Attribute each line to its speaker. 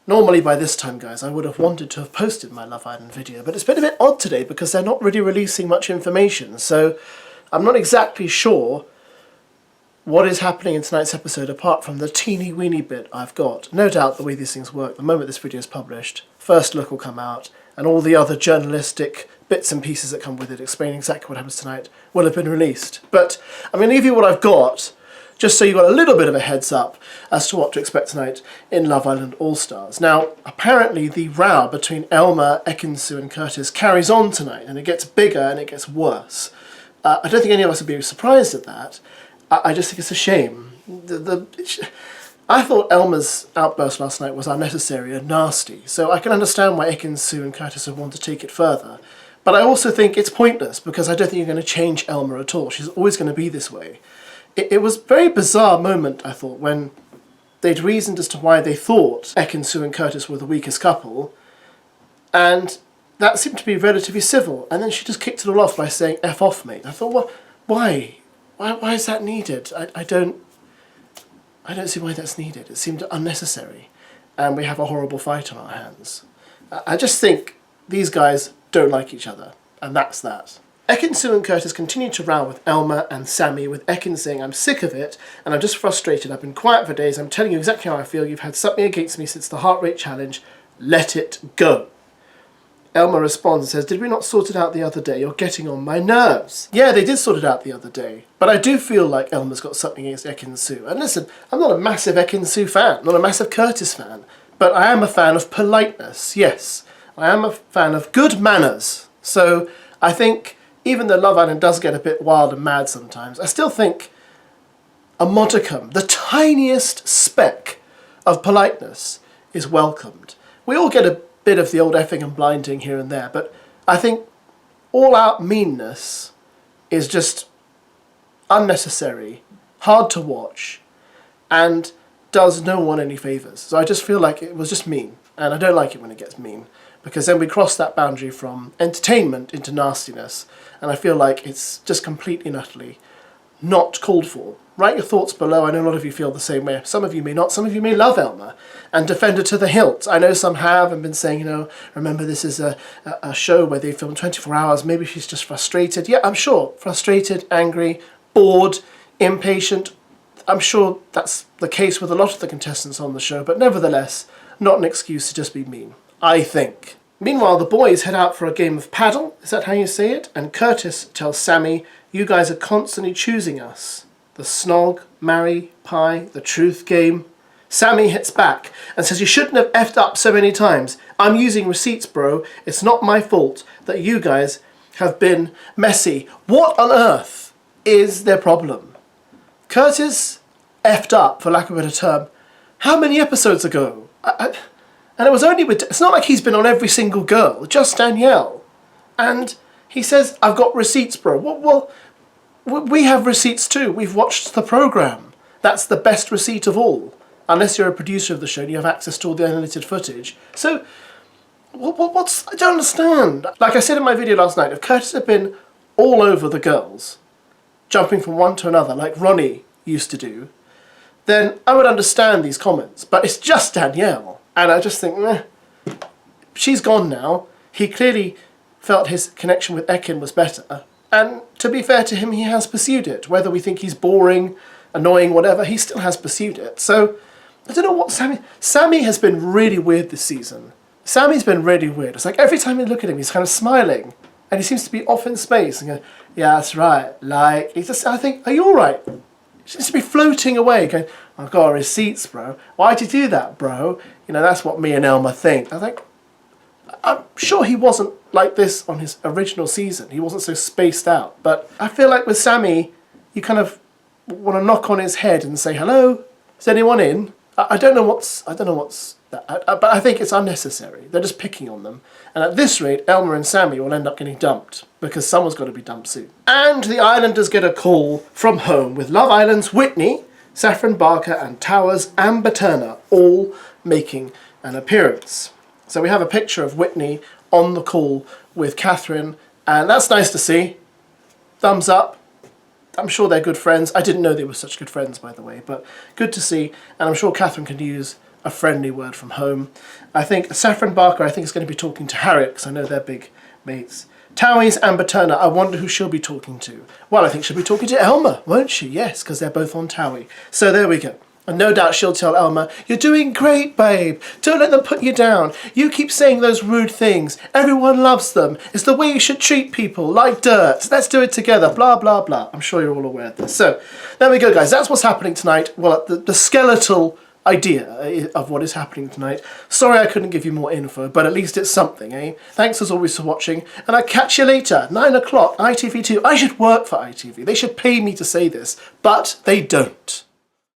Speaker 1: Normally by this time, guys, I would have wanted to have posted my Love Island video, but it's been a bit odd today because they're not really releasing much information, so I'm not exactly sure what is happening in tonight's episode apart from the teeny weeny bit I've got. No doubt the way these things work, the moment this video is published, first look will come out, and all the other journalistic bits and pieces that come with it explaining exactly what happens tonight will have been released. But I'm going to leave you what I've got, just so you've got a little bit of a heads up as to what to expect tonight in Love Island All-Stars. Now, apparently the row between ELMA, Ekin Su and Curtis carries on tonight, and it gets bigger and it gets worse. I don't think any of us would be surprised at that. I just think it's a shame. I thought Elma's outburst last night was unnecessary and nasty, so I can understand why Ekin Su and Curtis would want to take it further. But I also think it's pointless, because I don't think you're going to change Elma at all. She's always going to be this way. It was a very bizarre moment, I thought, when they'd reasoned as to why they thought Ekin Su and Curtis were the weakest couple, and that seemed to be relatively civil, and then she just kicked it all off by saying, "F off, mate." I thought, well, why? Why is that needed? I don't see why that's needed. It seemed unnecessary, and we have a horrible fight on our hands. I just think these guys don't like each other, and that's that. Ekin Su and Curtis continue to row with Elma and Sammy, with Ekin saying, "I'm sick of it, and I'm just frustrated. I've been quiet for days. I'm telling you exactly how I feel. You've had something against me since the heart rate challenge. Let it go." Elma responds and says, "Did we not sort it out the other day? You're getting on my nerves." Yeah, they did sort it out the other day, but I do feel like Elma's got something against Ekin Su. And listen, I'm not a massive Ekin Su fan, not a massive Curtis fan, but I am a fan of politeness, yes. I am a fan of good manners. So I think, even though Love Island does get a bit wild and mad sometimes, I still think a modicum, the tiniest speck of politeness is welcomed. We all get a bit of the old effing and blinding here and there, but I think all-out meanness is just unnecessary, hard to watch, and does no one any favours. So I just feel like it was just mean, and I don't like it when it gets mean, because then we cross that boundary from entertainment into nastiness, and I feel like it's just completely and utterly not called for. Write your thoughts below. I know a lot of you feel the same way. Some of you may not. Some of you may love Elma and defend her to the hilt. I know some have and been saying, you know, remember this is a show where they film 24 hours. Maybe she's just frustrated. Yeah, I'm sure. Frustrated, angry, bored, impatient. I'm sure that's the case with a lot of the contestants on the show, but nevertheless, not an excuse to just be mean, I think. Meanwhile, the boys head out for a game of paddle. Is that how you say it? And Curtis tells Sammy, "You guys are constantly choosing us. The snog, marry, pie, the truth game." Sammy hits back and says, "You shouldn't have effed up so many times. I'm using receipts, bro. It's not my fault that you guys have been messy." What on earth is their problem? Curtis effed up, for lack of a better term, how many episodes ago? And it was only with... It's not like he's been on every single girl, just Danielle. And he says, "I've got receipts, bro." Well, we have receipts too. We've watched the programme. That's the best receipt of all. Unless you're a producer of the show and you have access to all the unedited footage. So, what's... I don't understand. Like I said in my video last night, if Curtis had been all over the girls, jumping from one to another like Ronnie used to do, then I would understand these comments. But it's just Danielle. And I just think, meh, she's gone now. He clearly felt his connection with Ekin was better. And to be fair to him, he has pursued it. Whether we think he's boring, annoying, whatever, he still has pursued it. So, I don't know what Sammy has been really weird this season. Sammy's been really weird. It's like every time you look at him, he's kind of smiling. And he seems to be off in space and going, "Yeah, that's right." Like, he's just, I think, "Are you alright?" He seems to be floating away, going, "I've got receipts, bro. Why'd you do that, bro?" You know, that's what me and Elma think. I think, I'm sure he wasn't like this on his original season. He wasn't so spaced out. But I feel like with Sammy, you kind of want to knock on his head and say, "Hello? Is anyone in?" I don't know what's that. But I think it's unnecessary. They're just picking on them. And at this rate, Elma and Sammy will end up getting dumped, because someone's got to be dumped soon. And the Islanders get a call from home with Love Island's Whitney, Saffron Barker and Towers Amber Turner all making an appearance. So we have a picture of Whitney on the call with Catherine, and that's nice to see. Thumbs up. I'm sure they're good friends. I didn't know they were such good friends, by the way, but good to see, and I'm sure Catherine can use a friendly word from home. I think Saffron Barker, I think, is going to be talking to Harriet, because I know they're big mates. Towie's Amber Turner, I wonder who she'll be talking to. Well, I think she'll be talking to Elma, won't she? Yes, because they're both on Towie. So there we go. And no doubt she'll tell Elma, "You're doing great, babe. Don't let them put you down. You keep saying those rude things. Everyone loves them. It's the way you should treat people, like dirt. Let's do it together, blah, blah, blah." I'm sure you're all aware of this. So, there we go, guys. That's what's happening tonight. Well, the skeletal idea of what is happening tonight. Sorry I couldn't give you more info, but at least it's something, eh? Thanks as always for watching, and I'll catch you later. 9 o'clock, ITV2. I should work for ITV. They should pay me to say this, but they don't.